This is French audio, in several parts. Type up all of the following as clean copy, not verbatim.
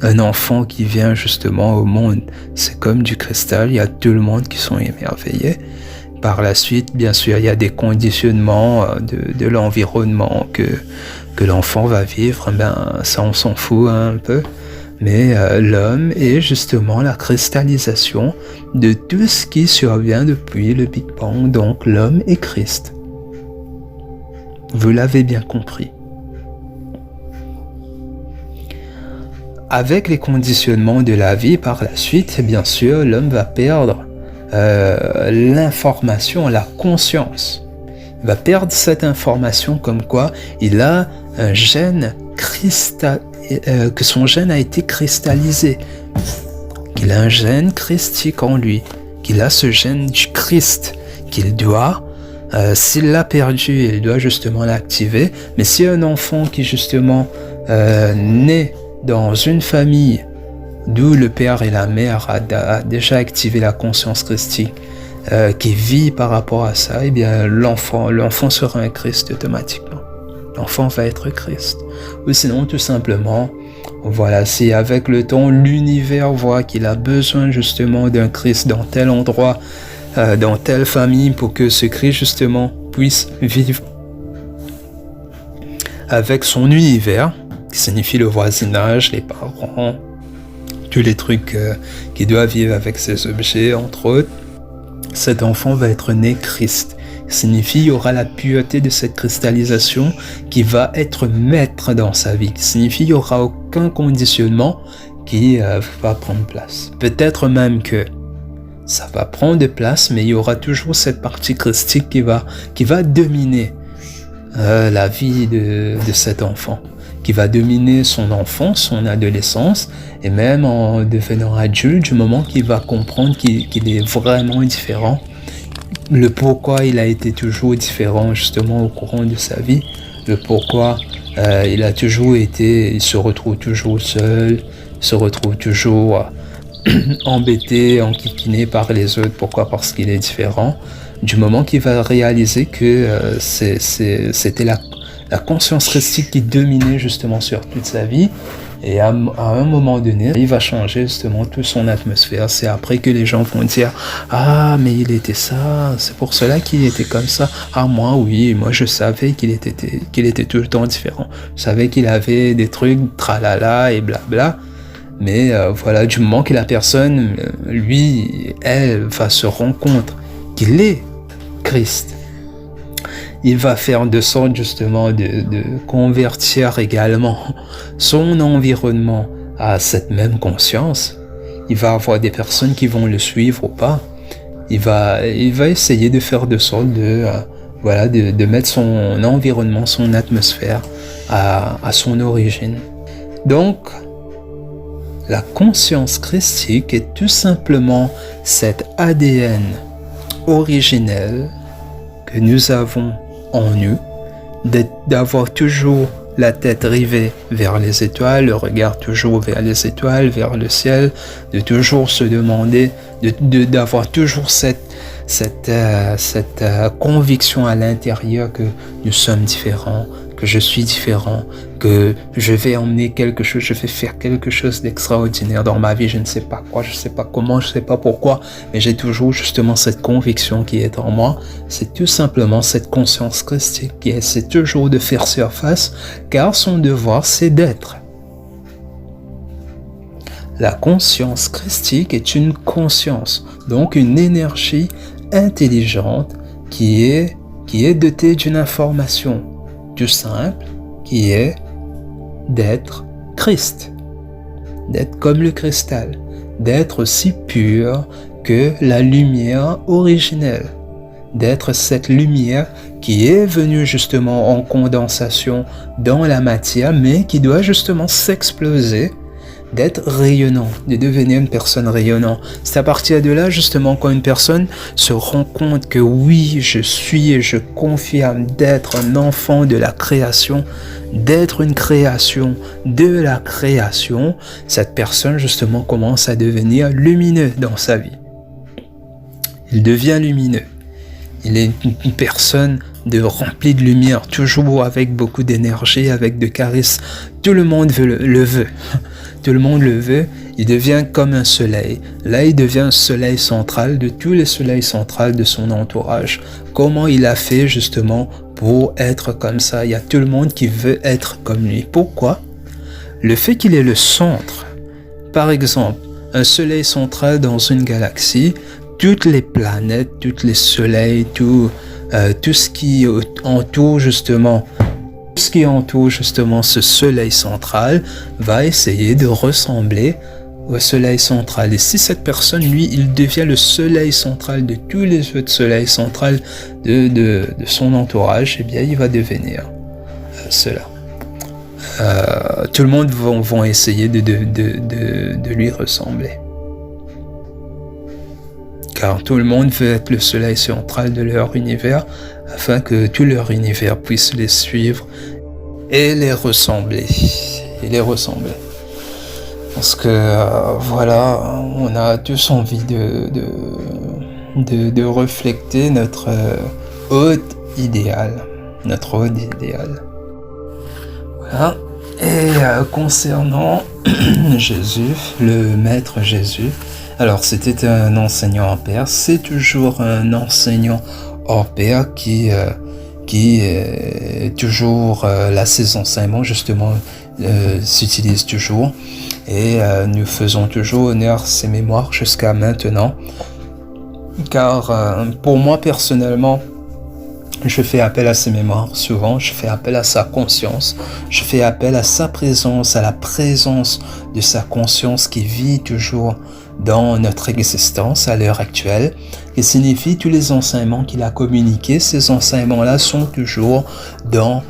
Un enfant qui vient justement au monde, c'est comme du cristal, il y a tout le monde qui sont émerveillés. Par la suite, bien sûr, il y a des conditionnements de l'environnement que l'enfant va vivre, ça on s'en fout un peu. Mais l'homme est justement la cristallisation de tout ce qui survient depuis le Big Bang, donc l'homme est Christ. Vous l'avez bien compris. Avec les conditionnements de la vie par la suite, bien sûr, l'homme va perdre l'information, la conscience. Il va perdre cette information comme quoi il a un gène que son gène a été cristallisé, qu'il a un gène christique en lui, qu'il a ce gène du Christ, qu'il doit, s'il l'a perdu, il doit justement l'activer. Mais si un enfant qui justement naît dans une famille d'où le père et la mère a déjà activé la conscience christique, qui vit par rapport à ça, eh bien l'enfant sera un Christ automatiquement. L'enfant va être Christ. Ou sinon, tout simplement, voilà, si avec le temps, l'univers voit qu'il a besoin justement d'un Christ dans tel endroit, dans telle famille, pour que ce Christ justement puisse vivre avec son univers, qui signifie le voisinage, les parents, tous les trucs qui doivent vivre avec ces objets, entre autres, cet enfant va être né Christ. Signifie il y aura la pureté de cette cristallisation qui va être maître dans sa vie. Signifie il n'y aura aucun conditionnement qui va prendre place. Peut-être même que ça va prendre de place, mais il y aura toujours cette partie christique qui va dominer la vie de cet enfant, qui va dominer son enfance, son adolescence, et même en devenant adulte, du moment qu'il va comprendre qu'il est vraiment différent, le pourquoi il a été toujours différent justement au courant de sa vie, le pourquoi il se retrouve toujours seul, se retrouve toujours embêté, enquiquiné par les autres. Pourquoi? Parce qu'il est différent. Du moment qu'il va réaliser que c'était la conscience christique qui dominait justement sur toute sa vie, et à un moment donné, il va changer justement toute son atmosphère. C'est après que les gens vont dire « Ah, mais il était ça, c'est pour cela qu'il était comme ça. Ah, moi je savais qu'il était tout le temps différent. Je savais qu'il avait des trucs tralala et blabla. » Mais voilà, du moment que la personne, elle va se rendre compte qu'il est Christ, il va faire de sorte justement de convertir également son environnement à cette même conscience. Il va avoir des personnes qui vont le suivre ou pas. Il va essayer de faire de sorte de mettre son environnement, son atmosphère à son origine. Donc, la conscience christique est tout simplement cet ADN originel que nous avons en nous, d'avoir toujours la tête rivée vers les étoiles, le regard toujours vers les étoiles, vers le ciel, de toujours se demander, d'avoir toujours cette conviction à l'intérieur que nous sommes différents, que je suis différent, que je vais emmener quelque chose, je vais faire quelque chose d'extraordinaire dans ma vie. Je ne sais pas quoi, je ne sais pas comment, je ne sais pas pourquoi, mais j'ai toujours justement cette conviction qui est en moi. C'est tout simplement cette conscience christique qui essaie toujours de faire surface, car son devoir c'est d'être. La conscience christique est une conscience, donc une énergie intelligente qui est dotée d'une information tout simple, qui est d'être Christ, d'être comme le cristal, d'être aussi pur que la lumière originelle, d'être cette lumière qui est venue justement en condensation dans la matière, mais qui doit justement s'exploser, d'être rayonnant, de devenir une personne rayonnante. C'est à partir de là, justement, quand une personne se rend compte que oui, je suis et je confirme d'être un enfant de la création, d'être une création de la création, cette personne, justement, commence à devenir lumineux dans sa vie. Il devient lumineux. Il est une personne remplie de lumière, toujours avec beaucoup d'énergie, avec de charisme. Tout le monde le veut. tout le monde le veut, il devient comme un soleil. Là, il devient un soleil central de tous les soleils centrales de son entourage. Comment il a fait justement pour être comme ça? Il y a tout le monde qui veut être comme lui. Pourquoi? Le fait qu'il est le centre, par exemple, un soleil central dans une galaxie, toutes les planètes, tous les soleils, tout ce qui entoure justement ce soleil central va essayer de ressembler au soleil central. Et si cette personne, lui, il devient le soleil central de tous les autres soleils centrales de son entourage, eh bien, il va devenir cela. Tout le monde vont essayer de lui ressembler. Car tout le monde veut être le soleil central de leur univers afin que tout leur univers puisse les suivre et les ressembler. Parce que voilà, on a tous envie de refléter notre hôte idéal. Voilà. Et concernant Jésus, le maître Jésus, alors c'était un enseignant hors pair, c'est toujours un enseignant hors pair qui est toujours là, ses enseignements justement s'utilisent toujours et nous faisons toujours honneur à ses mémoires jusqu'à maintenant, car pour moi personnellement, je fais appel à ses mémoires souvent, je fais appel à sa conscience, je fais appel à sa présence, à la présence de sa conscience qui vit toujours dans notre existence à l'heure actuelle, qui signifie tous les enseignements qu'il a communiqués, ces enseignements-là sont toujours dans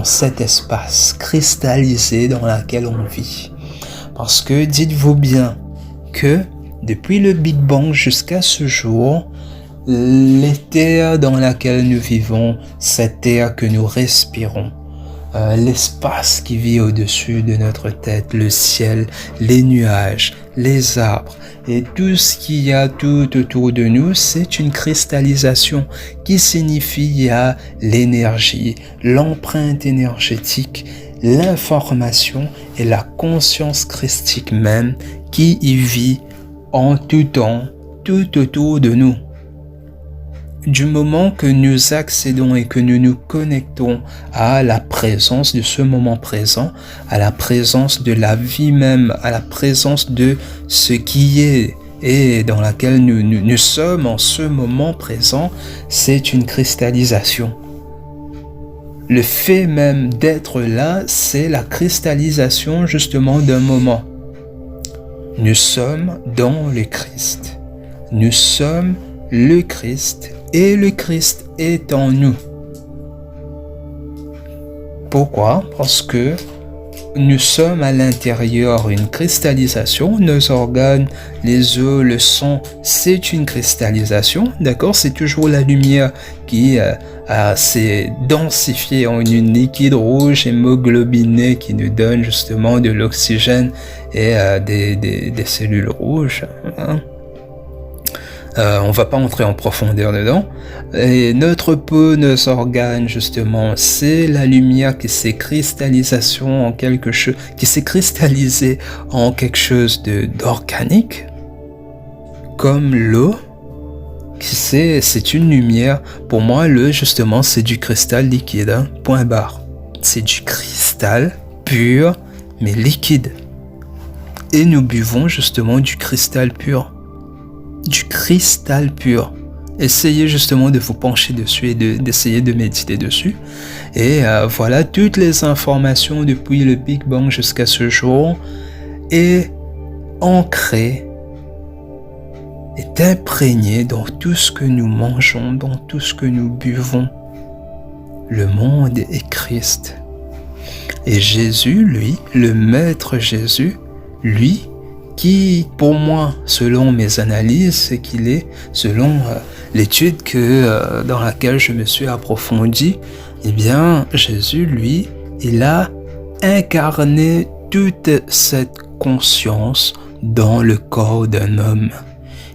cet espace cristallisé dans lequel on vit. Parce que dites-vous bien que depuis le Big Bang jusqu'à ce jour, les terres dans laquelle nous vivons, cette terre que nous respirons, l'espace qui vit au-dessus de notre tête, le ciel, les nuages, les arbres et tout ce qu'il y a tout autour de nous, c'est une cristallisation qui signifie il y a l'énergie, l'empreinte énergétique, l'information et la conscience christique même qui y vit en tout temps, tout autour de nous. Du moment que nous accédons et que nous nous connectons à la présence de ce moment présent, à la présence de la vie même, à la présence de ce qui est et dans laquelle nous sommes en ce moment présent, c'est une cristallisation. Le fait même d'être là, c'est la cristallisation justement d'un moment. Nous sommes dans le Christ. Nous sommes le Christ. Et le Christ est en nous. Pourquoi? Parce que nous sommes à l'intérieur une cristallisation. Nos organes, les os, le sang, c'est une cristallisation. D'accord? C'est toujours la lumière qui s'est densifiée en une liquide rouge hémoglobiné qui nous donne justement de l'oxygène et des cellules rouges. Hein? On va pas entrer en profondeur dedans. Et notre peau, nos organes, justement, c'est la lumière qui s'est cristallisation en quelque chose, qui s'est cristallisée en quelque chose d'organique, comme l'eau. C'est une lumière. Pour moi, l'eau, justement, c'est du cristal liquide. Hein, point barre. C'est du cristal pur, mais liquide. Et nous buvons justement du cristal pur. Du cristal pur. Essayez justement de vous pencher dessus et d'essayer de méditer dessus. Et voilà, toutes les informations depuis le Big Bang jusqu'à ce jour est ancrée, est imprégnée dans tout ce que nous mangeons, dans tout ce que nous buvons. Le monde est Christ. Et Jésus, lui, le Maître Jésus, lui, qui, pour moi, selon mes analyses, c'est qu'il est, selon l'étude dans laquelle je me suis approfondi, eh bien, Jésus, lui, il a incarné toute cette conscience dans le corps d'un homme.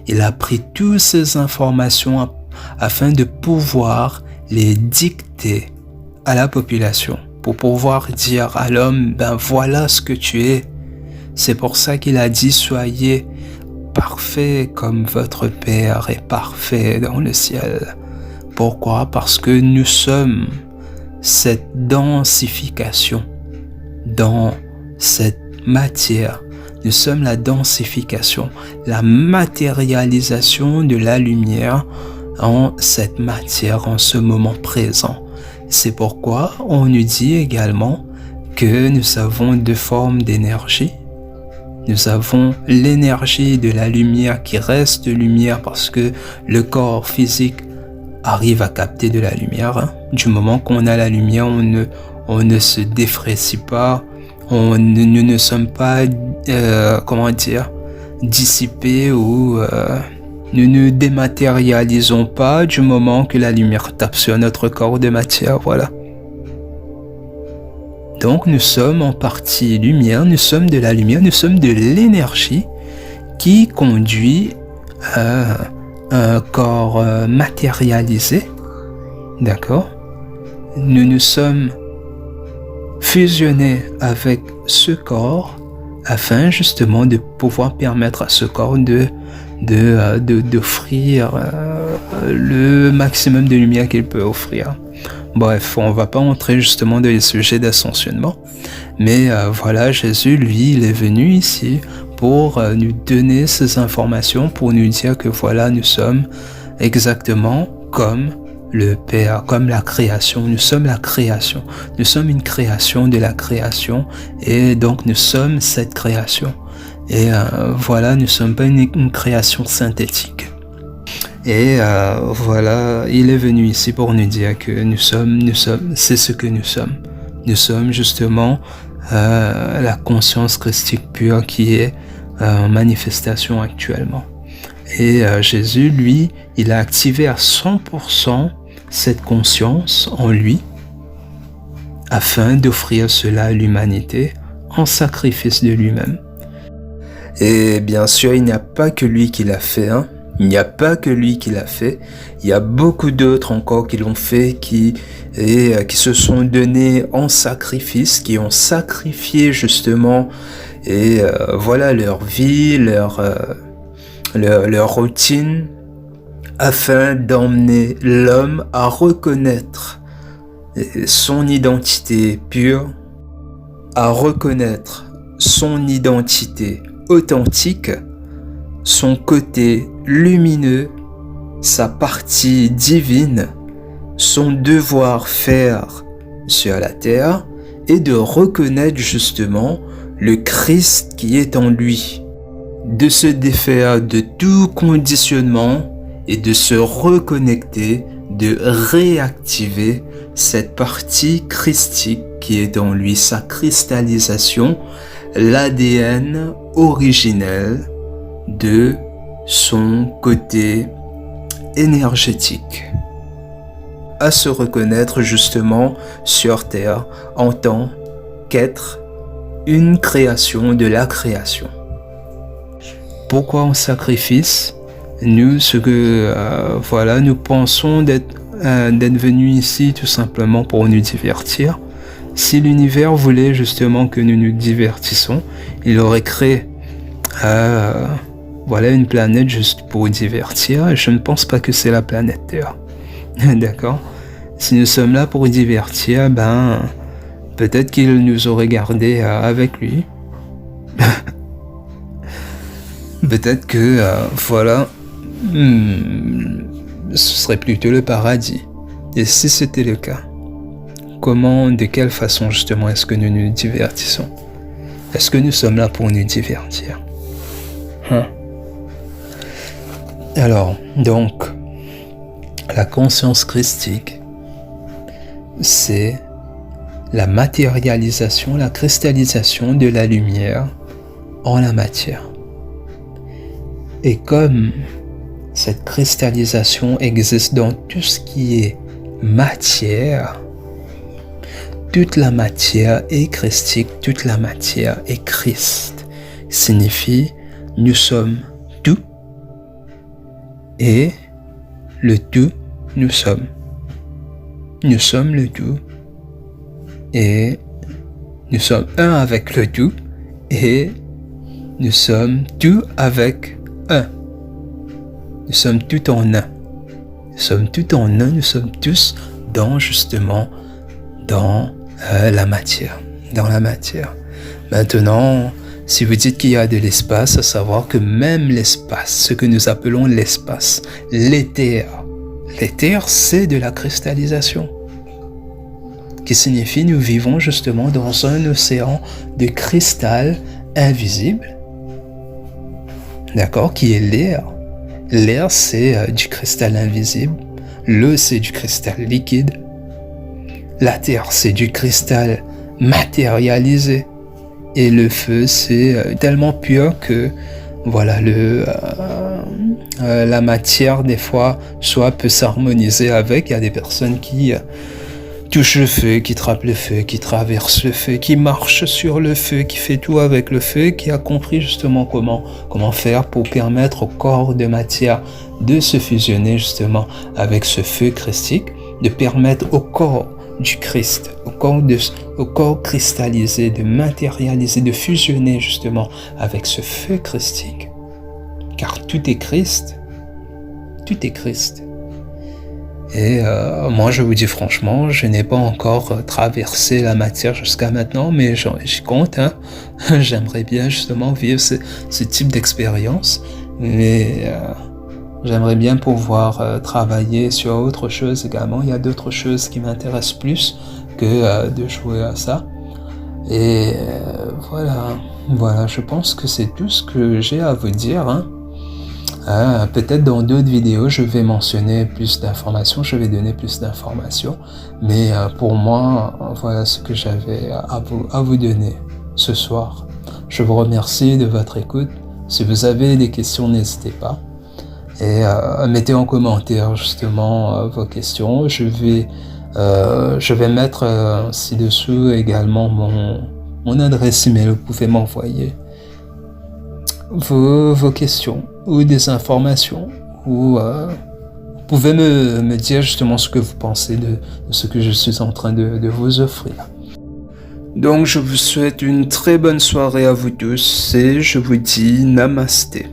Il a pris toutes ces informations afin de pouvoir les dicter à la population. pour pouvoir dire à l'homme, ben voilà ce que tu es. C'est pour ça qu'il a dit, soyez parfaits comme votre Père est parfait dans le ciel. Pourquoi? Parce que nous sommes cette densification dans cette matière. Nous sommes la densification, la matérialisation de la lumière en cette matière, en ce moment présent. C'est pourquoi on nous dit également que nous avons deux formes d'énergie. Nous avons l'énergie de la lumière qui reste lumière parce que le corps physique arrive à capter de la lumière. Du moment qu'on a la lumière, on ne se défraie pas, nous ne sommes pas, dissipés ou nous ne dématérialisons pas du moment que la lumière tape sur notre corps de matière, voilà. Donc nous sommes en partie lumière, nous sommes de la lumière, nous sommes de l'énergie qui conduit à un corps matérialisé, d'accord? Nous nous sommes fusionnés avec ce corps afin justement de pouvoir permettre à ce corps d'offrir le maximum de lumière qu'il peut offrir. Bref, on va pas entrer justement dans les sujets d'ascensionnement, mais voilà, Jésus, lui, il est venu ici pour nous donner ces informations, pour nous dire que voilà, nous sommes exactement comme le Père, comme la création. Nous sommes la création. Nous sommes une création de la création et donc nous sommes cette création. Et voilà, nous ne sommes pas une création synthétique. Et voilà, il est venu ici pour nous dire que nous sommes, c'est ce que nous sommes. Nous sommes justement la conscience christique pure qui est en manifestation actuellement. Et Jésus, lui, il a activé à 100% cette conscience en lui afin d'offrir cela à l'humanité en sacrifice de lui-même. Et bien sûr, il n'y a pas que lui qui l'a fait, hein. Il n'y a pas que lui qui l'a fait. Il y a beaucoup d'autres encore qui l'ont fait, qui se sont donnés en sacrifice, qui ont sacrifié justement et voilà leur vie, leur routine, afin d'emmener l'homme à reconnaître son identité pure, à reconnaître son identité authentique, son côté lumineux, sa partie divine, son devoir faire sur la terre et de reconnaître justement le Christ qui est en lui, de se défaire de tout conditionnement et de se reconnecter, de réactiver cette partie christique qui est en lui, sa cristallisation, l'ADN originel de son côté énergétique, à se reconnaître justement sur Terre en tant qu'être une création de la création. Pourquoi en sacrifice? Nous, nous pensons d'être venus ici tout simplement pour nous divertir. Si l'univers voulait justement que nous nous divertissons, il aurait créé une planète juste pour divertir, et je ne pense pas que c'est la planète Terre. D'accord? Si nous sommes là pour divertir, peut-être qu'il nous aurait gardés avec lui. Peut-être que, ce serait plutôt le paradis. Et si c'était le cas, de quelle façon justement est-ce que nous nous divertissons? Est-ce que nous sommes là pour nous divertir? Alors, donc, la conscience christique, c'est la matérialisation, la cristallisation de la lumière en la matière. Et comme cette cristallisation existe dans tout ce qui est matière, toute la matière est christique, toute la matière est Christ. Signifie, nous sommes tout et le tout nous sommes. Nous sommes le tout et nous sommes un avec le tout et nous sommes tout avec un. Nous sommes tout en un. Nous sommes tout en un, nous sommes tous justement dans la matière. Dans la matière. Maintenant, si vous dites qu'il y a de l'espace, à savoir que même l'espace, ce que nous appelons l'espace, l'éther, c'est de la cristallisation. Qui signifie nous vivons justement dans un océan de cristal invisible. D'accord, qui est l'air. L'air, c'est du cristal invisible. L'eau, c'est du cristal liquide. La terre, c'est du cristal matérialisé. Et le feu, c'est tellement pur que voilà, la matière, des fois, soit peut s'harmoniser avec. Il y a des personnes qui touchent le feu, qui trappent le feu, qui traversent le feu, qui marchent sur le feu, qui fait tout avec le feu, qui a compris justement comment faire pour permettre au corps de matière de se fusionner justement avec ce feu christique, de permettre au corps du Christ, au corps cristallisé, de matérialiser, de fusionner justement avec ce feu christique. Car tout est Christ. Tout est Christ. Et moi, je vous dis franchement, je n'ai pas encore traversé la matière jusqu'à maintenant, mais j'y compte. Hein. J'aimerais bien justement vivre ce type d'expérience, mais j'aimerais bien pouvoir travailler sur autre chose également. Il y a d'autres choses qui m'intéressent plus que de jouer à ça. Et voilà, je pense que c'est tout ce que j'ai à vous dire. Hein. Peut-être dans d'autres vidéos, je vais mentionner plus d'informations, je vais donner plus d'informations. Mais pour moi, voilà ce que j'avais à vous donner ce soir. Je vous remercie de votre écoute. Si vous avez des questions, n'hésitez pas. Et mettez en commentaire justement vos questions. Je vais mettre ci-dessous également mon adresse email. Vous pouvez m'envoyer vos questions ou des informations, ou vous pouvez me dire justement ce que vous pensez de ce que je suis en train de vous offrir. Donc je vous souhaite une très bonne soirée à vous tous et je vous dis namasté.